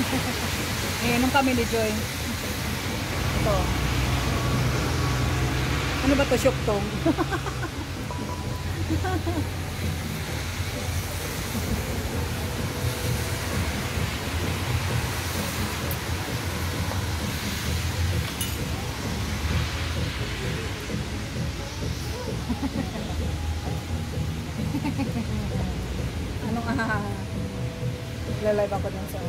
Nung kami ni Joy. Ito. Ano ba to? Syuktong? Anong Lalay ako dun sa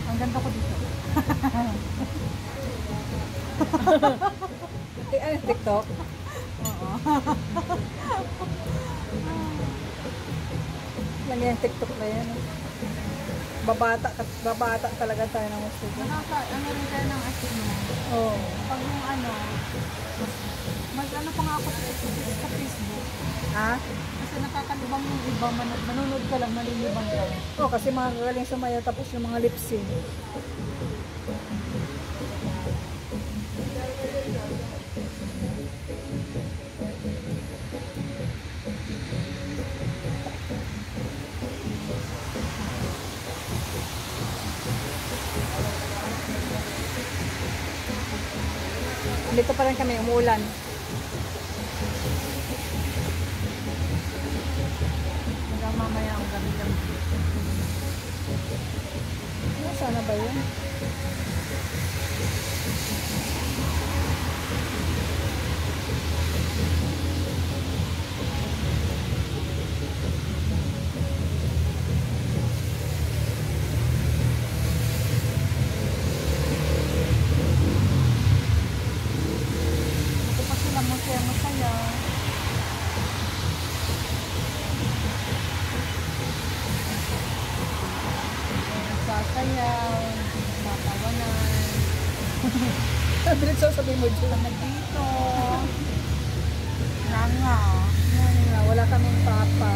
ang ganda ko dito. Ano, TikTok? Oo. Lang yan, TikTok na yan. Babata talaga tayo ng gusto. Ano rin tayo ng asin mo? Oo. Pag yung ano pa nga ako sa Facebook. Ha? Kasi nakakalibang yung iba, manunod ka lang, malilibang ka. Oo, kasi mga gagaling sumayaw tapos yung mga lip sync. Dito pa rin kami, umuulan. Hanggang mamaya ang gabi-gabi. Sana ba yun? Masaya. Nagsasayaw, matawanan. Diretso sabihin mo dyan. Nandito. Nanga. Wala kaming papa.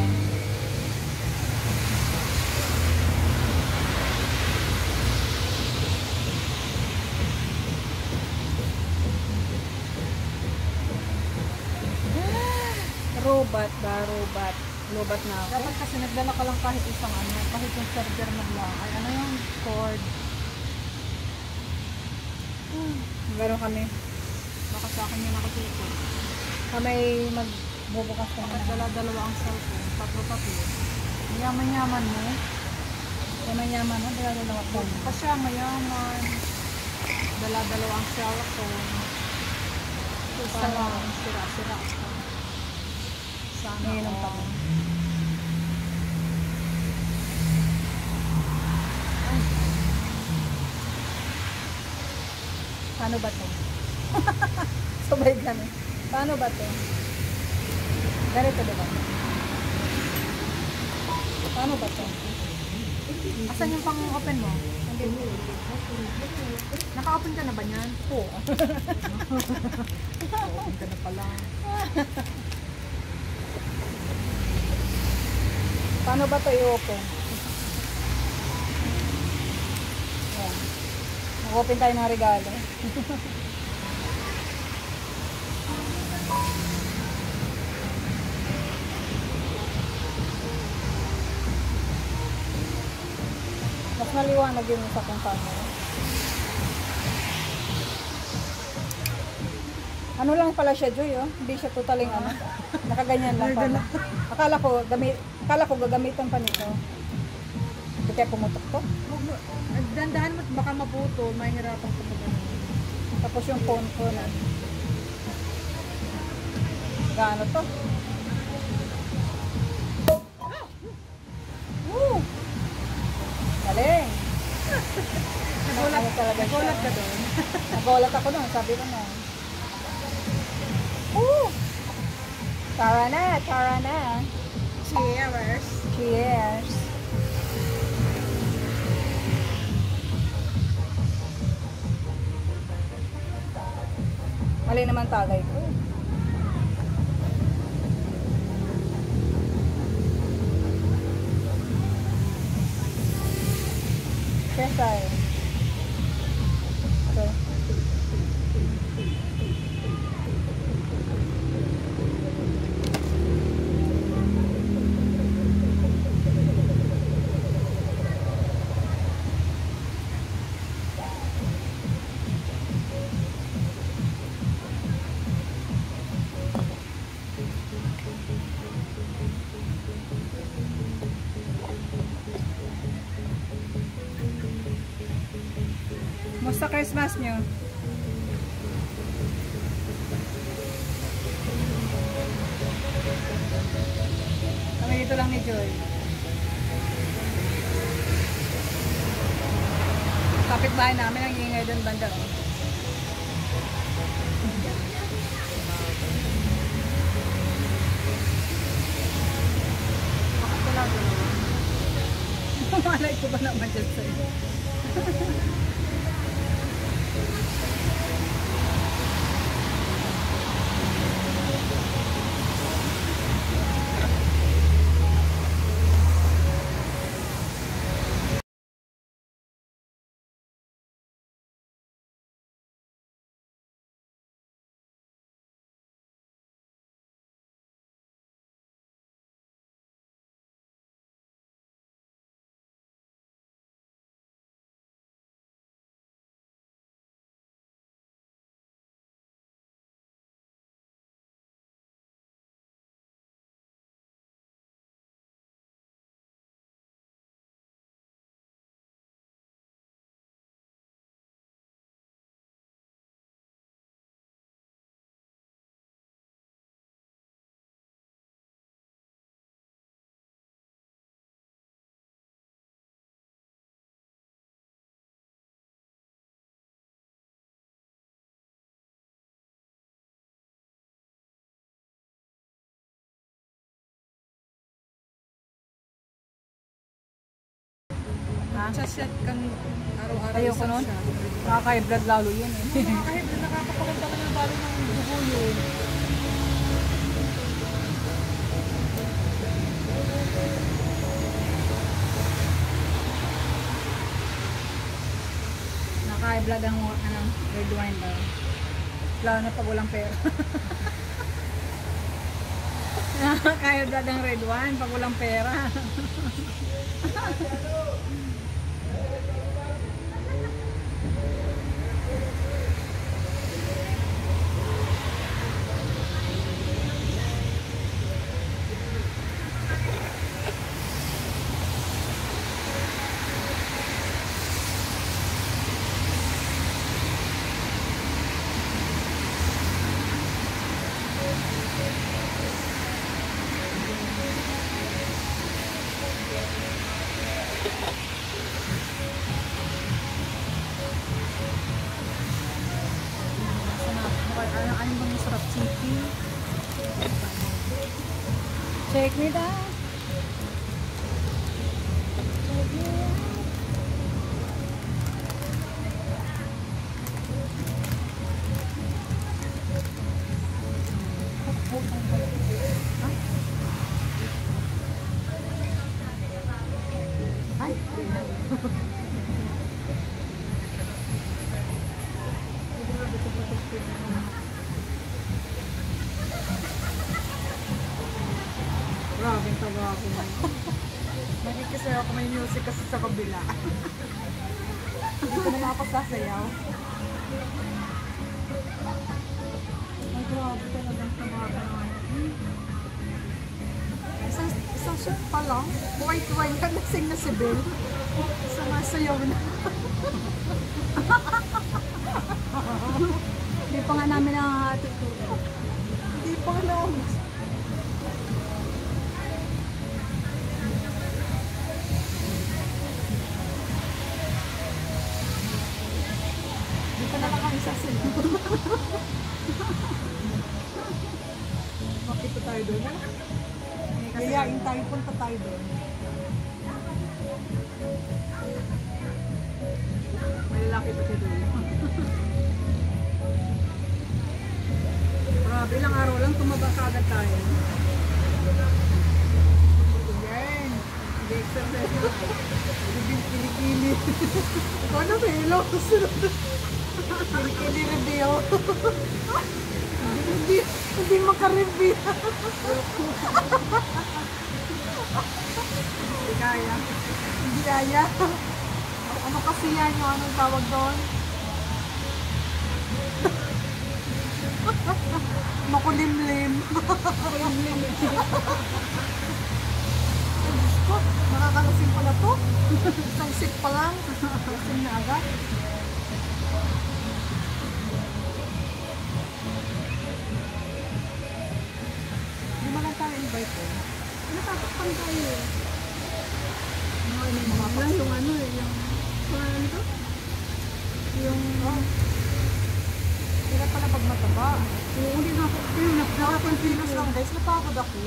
Robot ba? Robot. Lobat na ako. Dapat kasi nagdala ka lang kahit isang kahit yung charger man lang. Ay, ano yung cord? Meron kami. Baka sa akin yung nakatuto. Kami magbubukas ka Bakit na. dala-dalawa ang cellphone? Tatlo-tatlo. Yaman-yaman mo. Yaman-yaman mo. Dala-dalawa ko. Kasi mayaman. Dala-dalawa ang cellphone. Isa lang. Sira-sira ka. Sana Ngayon ang pag. Paano ba to? Sabay ganun. Paano ba to? Ganito diba? Paano ba to? Asan yung pang-open mo? Naka-open ka na ba niyan? Oo. Naka-open ka na pala. Paano ba ito i-open? Ayan. Mag-open tayo ng regalo. Mas maliwanag yun sa kung paano. Ano lang pala siya, Joy, oh. Hindi siya totaling ano. Nakaganyan lang pala. Akala ko gagamitan pa nito. Hindi kaya pumutok to. Dandahan mo, baka maputo, mahirapan ka pa ganun. Tapos yung phone ko na. Gaano to? Woo! Galing! Nagulat ka doon. Nagulat ako doon, sabi ko na. Woo! Tara na, tara na. Cheers! Cheers! Mali naman tagay ko. Cheers tayo. Okay. sa Christmas nyo? Kami dito lang ni Joy. Kapitbahay namin ang ingay doon banda. Oh. Bakit wala dalawa? Malay ko ba naman dyan sa'yo? Ha? Sasyat kang araw-araw Ayoko isang nun. shot. Nakaka-blood lalo yun eh. Kahit na nakakapaganda ka ng balo ng dugo yun. Nakaka-blood ang red wine daw. Lalo na pag walang pera. Nakaka-blood ang red wine pag walang pera. Ano bang masarap? Chicken? Check me down. Ay! Grabe ang taga ako. Manig kasi ako may music kasi sa kabila. Dito na ako sasayaw. Ay, grabe talagang tabaga naman. Isang shot pa lang. White-white ka nasing na si Belle. Sumasayaw na. Hindi pa nga namin nakakatid ko. Hindi pa na. Dito na lang kami sasayaw. Makita tayo doon. Gayain tayo, punta tayo doon. May lalaki pa siya doon. Grabe, ilang araw lang tumaba kaagad tayo. Yan. Hindi exercise na. Kilikili. Ikaw na Melo. Kilikili review. Hindi maka-review. Hindi kaya. Hindi kaya. Ano kasi yan yung anong tawag doon? Makulimlim. Makulimlim. Diyos ko, nakakalasing pala to. Isang sip pa lang. Lasing na agad. Nagkakayakan tayo eh. Yung ano eh, ano to? Yung, Hirap pala pag mataba. hindi na ako, napapansin ko lang guys, napagod ako.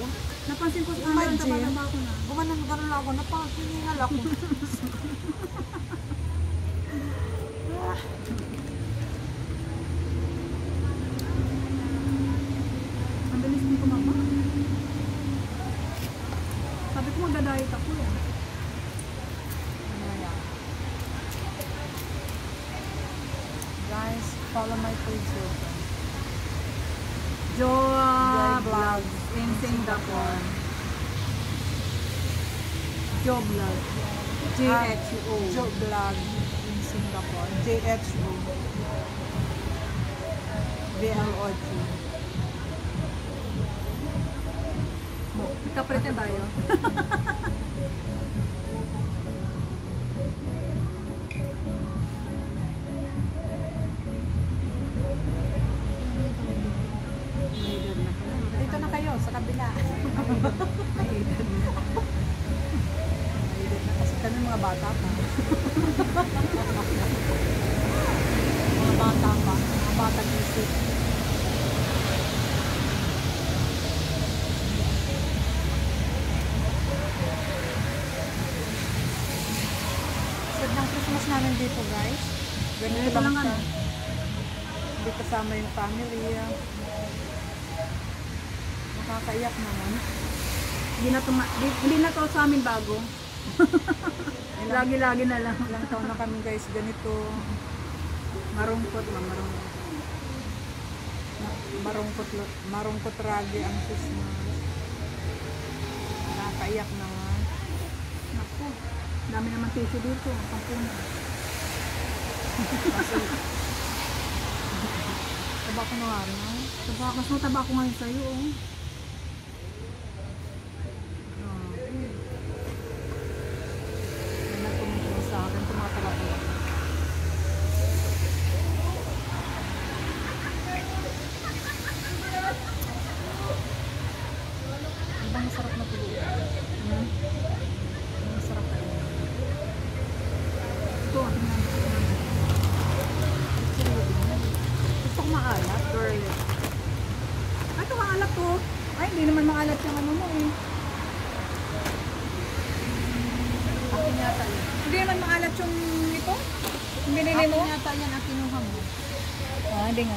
Napansin ko sa Imagine. taba ako na. Gumanon lang ako, napahingal ako. Ang bilis din kumaba. Sabi ko magda-diet ako yan. Ano yan? Guys, follow my page here. Joe Vlogs in Singapore. Joe Vlog. JHO. Joe Vlog in Singapore. JHO. VLOG. Nagkapritin tayo. Dito na kayo, sa kabila. Mahidad na kasi kami mga bata pa. Mga bata pa. Mga bata isip. Sad ng Christmas namin dito guys. Ganito Ito lang lang siya. ano. Hindi kasama yung family. Nakakaiyak naman. Hindi na to sa amin bago. Lagi-lagi na lang. Ilang taon na kami guys ganito. Marungkot na marungkot. Marungkot ragi ang Christmas. Nakakaiyak naman. Naku, dami naman tissue dito. Pampuna. Taba ko na nga rin. Mas mataba ako ngayon sa'yo. Oh. May nagkomment sa akin. Tumataba ko. Ano bang masarap na tuloy? Masarap na yun. Ito, tingnan mo. Gusto ko maalat. Girl. Ay, ito maalat to. Ay, hindi naman maalat yung ano mo eh. Akin yata yun. Hindi naman maalat yung ito. Yung binili mo. Akin yata yan ang kinuha mo. Ah, hindi nga.